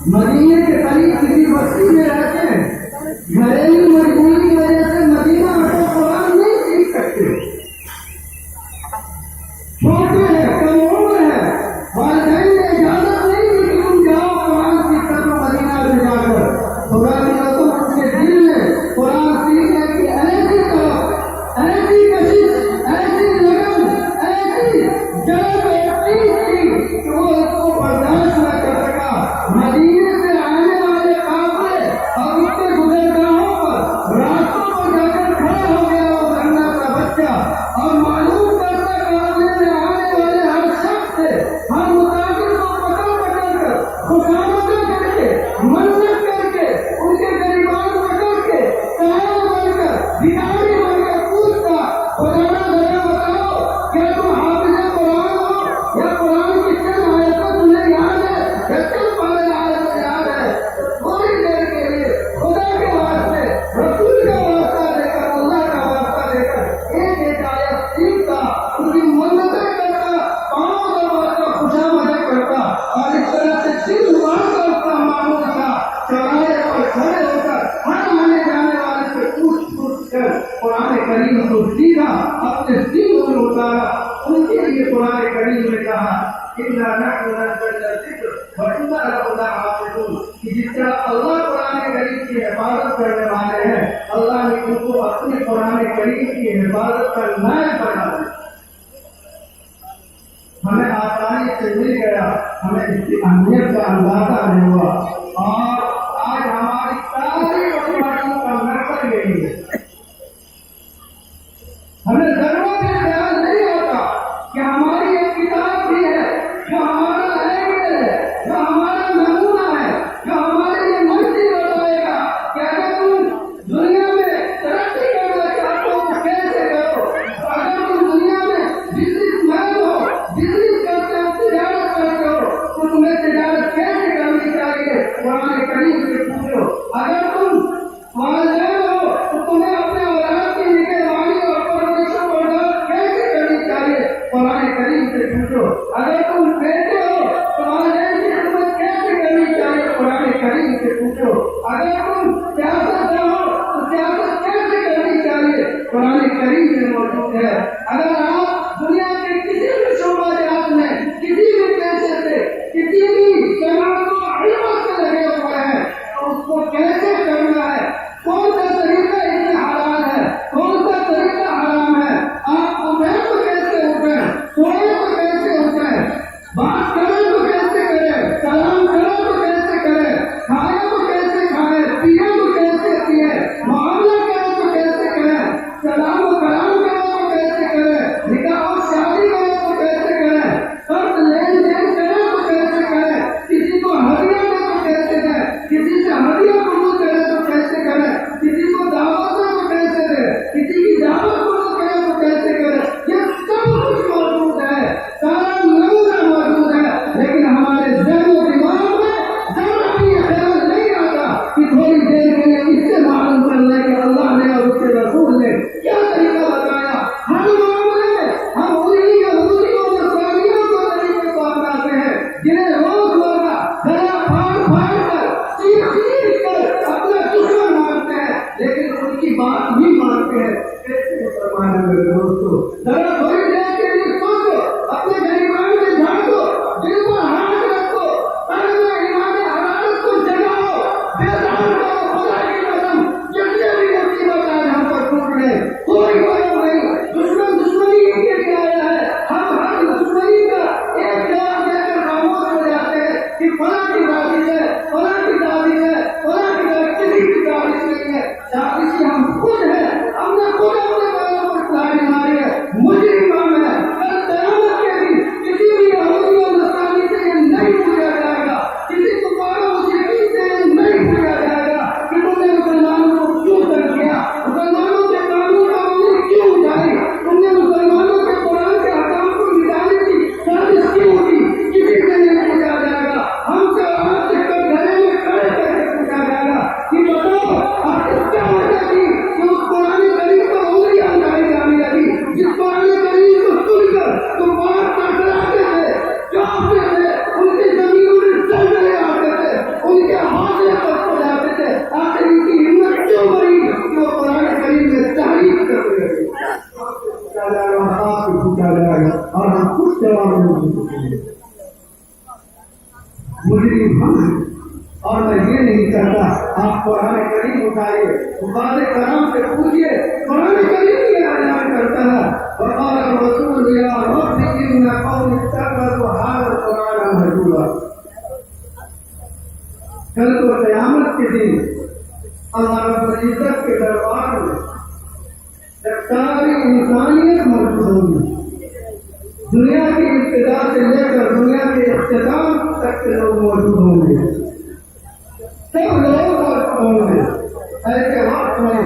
مدینے کے قریب کسی بستی میں رہتے ہیں، گھریلو مجبوری کی وجہ سے مدینہ میں قرآن نہیں سیکھ سکتے، چھوٹے ہیں، کم عمر ہیں، والدین نے اجازت نہیں دی کہ تم جاؤ قرآن سیکھ کر مدینہ میں جا کر خدا کی قسم ان کے دل میں قرآن سیکھنے کی ایسی طرف، ایسی کشش، ایسی لگن، ایسی جذب ایسی تھی کہ وہ اس کو برداشت نہ کر سکا۔ مدینے سے آنے والے قافلے اور اس کے گزرگاہوں پر راستوں پر جا کر کھڑا ہو گیا وہ ننھا سا بچہ اور معلوم کرتا قافلے میں آنے والے ہر شخص سے، ہر مسافر کو پکڑ پکڑ کر خوشامدیں کر کے، منت کر کے، ان کے گریبان پکڑ کے، سائل بن کر، بھکاری بن کر پوچھتا، خدا ذرا بتاؤ کیا تم حافظ قرآن ہو یا قرآن کی چند آیتیں تمہیں یاد ہے یا چند پارے آیت یاد ہے؟ تھوڑی دیر کے لیے خدا کے واسطے، رسول کا واسطہ دے کر، اللہ کا واسطہ دے کر ایک ایک آیت سیکھتا، ان کی منتیں کرتا، پاؤں دباتا، خوشامدیں کرتا اور اس طرح سے سن مار کر اس کا معمول تھا چوراہے پر کھڑے ہو کر ہر آنے جانے والے سے پوچھ پوچھ کر قرآن کریم کو سیکھا، اپنے سینوں میں اتارا۔ ان کے لیے قرآن کریم نے کہا اِنَّا نَحْنُ نَزَّلْنَا الذِّكْرَ وَإِنَّا لَهُ لَحَافِظُونَ کہ جس طرح اللہ قرآن کریم کی حفاظت کرنے والے ہیں، اللہ نے ان کو اپنے قرآن کریم کی حفاظت کا نائب بنا دیا۔ ہمیں آسانی سے مل گیا، ہمیں اس کی اہمیت کا اندازہ نہیں ہوا، اور آج ہماری ساری بیماریوں کا مرکز یہی ہے۔ ہمیں ضرورت یہ خیال نہیں ہوتا کہ ہماری ایک کتاب بھی ہے جو ہمارا آئیڈیل ہے، جو ہمارا نمونہ ہے، جو ہمارے لیے منزل بتائے گا کہ اگر تم دنیا میں ترقی کرنا چاہتے ہو تو کیسے کرو، اگر تم دنیا میں بزنس مین ہو، بزنس کرتے ہو، تجارت کرتے ہو تو تمہیں تجارت کیسے کرنی چاہیے، قرآن کریم سے پوچھو۔ اگر تم والدین ہو تو تمہیں اپنے اولاد کی نگہبانی اور پرورش و برداشت کیسے کرنی چاہیے، قرآن کریم سے پوچھو۔ اگر تم بیٹے ہو تو والدین کی خدمت کیسے کرنی چاہیے، قرآن کریم سے پوچھو۔ اگر تم سیاست ہو تو سیاست کیسے کرنی چاہیے، قرآن کریم میں موجود ہے۔ اگر آپ دنیا کے کسی بھی شعبہ جات میں، کسی بھی پیشے سے، کسی بھی صنعت و علم سے لگے ہوئے ہیں تو اس کو کیسے کرنا ہے، کون سا طریقہ اس میں حلال ہے، کون سا طریقہ حرام ہے، آپ صبح کو کیسے اٹھیں، سوئے کو کیسے اٹھیں، کچھ جواب نہیں دے سکتے. مجرم ہم ہیں. اور میں یہ نہیں کہتا آپ قرآن کریم اٹھائیے, بخاری کرام سے پوچھیے, قرآن کریم یہ اعلان کرتا ہے وقال الرسول یا رب ان قوم اتخذوا هذا القرآن مهجورا. کل کو قیامت کے دن اللہ رب العزت کے دربار میں جب ساری انسانیت موجود ہوگی, دنیا کی ابتدا سے لے کر دنیا کے اختتام تک کے لوگ موجود ہوں گے, سب لوگ ہوں گے. ایسے وقت میں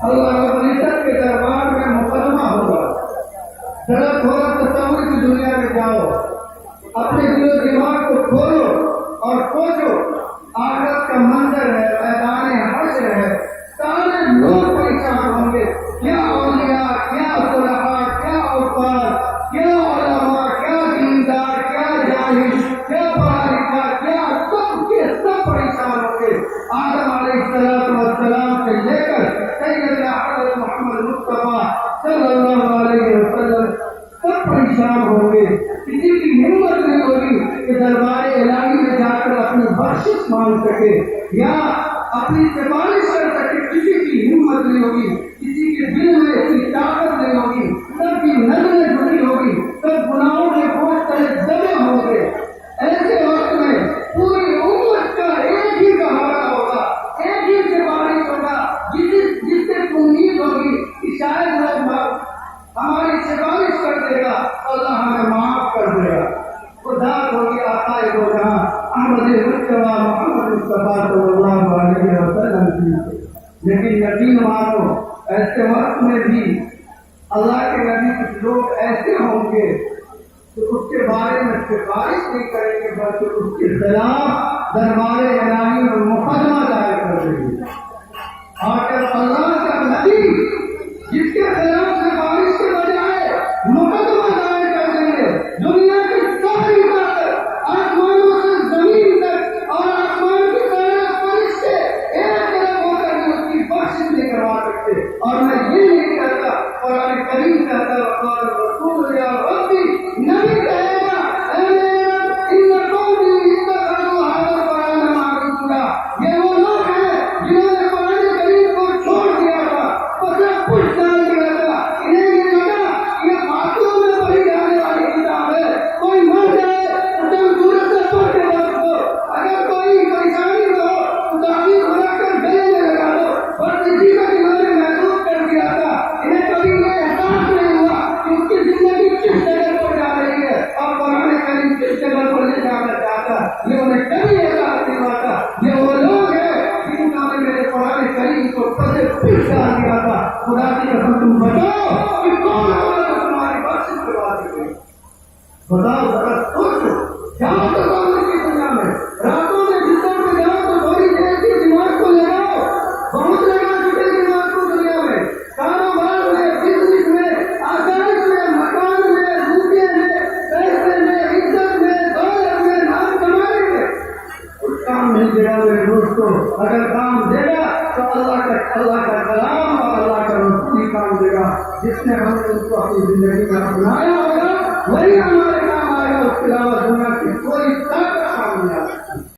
اللہ رب العزت کے دربار میں مقدمہ ہوگا. ذرا تھوڑا تصور کی دنیا میں جاؤ, اپنے دل و دماغ کو کھولو اور سوچو آخرت کا منظر ہے, میدان حشر ہے, سارے لوگ پریشان ہوں گے. کیا اولیاء, کیا صلحاء, کیا عباد, کیا علماء, کیا دیندار, کیا جاہل, کیا پڑھا لکھا, کیا سب کے سب پریشان ہوں گے. آدم علیہ السلام سے لے کر سیدنا حضرت محمد مصطفیٰ صلی اللہ علیہ وسلم سب پریشان ہوں گے. کسی کی ہمت نہیں ہوگی کہ دربار الہی میں جا کر اپنی بخشش مانگ سکے یا اپنی سفارش کر سکے. کسی کی ہمت نہیں ہوگی, کسی کے دل میں اتنی طاقت نہیں ہوگی. سب کی نظریں جھکی ہوگی, سب گناہوں کے بوجھ تلے دبے ہوں گے. ایسے وقت میں پوری امت کا ایک ہی سہارا ہوگا, ایک ہی سفارش ہوگا جس سے امید ہوگی کہ شاید لوگ ہماری سفارش کر دے گا, اللہ ہمیں معاف کر دے گا. خدا ہوگی آقا دو جہاں احمد مصطفیٰ محمد مصطفیٰ صلی اللہ علیہ وسلم کی. لیکن یقین مانو ایسے وقت میں بھی اللہ کے نبی کچھ لوگ ایسے ہوں گے تو اس کے بارے میں سفارش نہیں کریں گے, بلکہ اس کے خلاف دربار الہی میں مقدمہ دائر کر دیں گے. اور جب اللہ کا نبی جس کے خلاف سفارش کے بجائے مقدمہ دائر کر دیں گے, دنیا کی ساری طاقت آسمانوں سے زمین تک اور آسمان کی سارے فرشتے ایک طرف ہو کر بھی اس کی بخشش نہیں کروا سکتے. اور میں یہ نہیں کہتا, قرآن کریم کہتا ہے وقال الرسول یا ربی, نبی کہے گا اے میرا ان قومی اتخذوا هذا القرآن مهجورا. یہ وہ لوگ ہیں جنہوں نے قرآن کریم کو چھوڑ دیا تھا, پتہ کچھ ڈال دیا تھا. انہیں یہ لگا یہ باتوں میں پڑھی جانے والی کتاب ہے, کوئی مر جائے تو تم سورت سے پڑھ کے بات دو, اگر کوئی پریشانی ہو تو تعویذ بنا کر گلے میں لگا دو. بس اسی کا انہوں نے محسوس کر دیا تھا. انہیں کبھی یہ احساس نہیں ہوا کہ اس کی زندگی کس جگہ پر جا رہی ہے اور قرآن کریم کس جگہ پر لے جانا چاہتا. یہ انہیں کبھی احساس نہیں ہوا تھا. یہ وہ لوگ ہیں جنہوں نے میرے قرآن کریم کو پسے پس ڈال دیا تھا. خدا کی قسم تم بتاؤ کہ کون ہوگا جو تمہاری بخشش کروا سکے. بتاؤ ذرا سوچو. جاؤ تو سامنے کی دنیا میں راتوں میں جتوں پہ جاؤ تو تھوڑی دیر کی دماغ کو لگاؤ. بہت لگا چکے دماغ کو دنیا میں, کاروبار میں, بزنس میں, آسائش میں, مکان میں, روپے میں, پیسے میں, عزت میں, دولت میں, نام کمانے میں. کچھ کام نہیں دے گا میرے دوستوں. اگر کام دے گا تو اللہ کا کلام اور اللہ کا رسول ہی کام دے گا. جس نے ہم نے اس کو اپنی زندگی میں اپنایا ہوگا وہی ہمارے کام آئے گا. اس کے علاوہ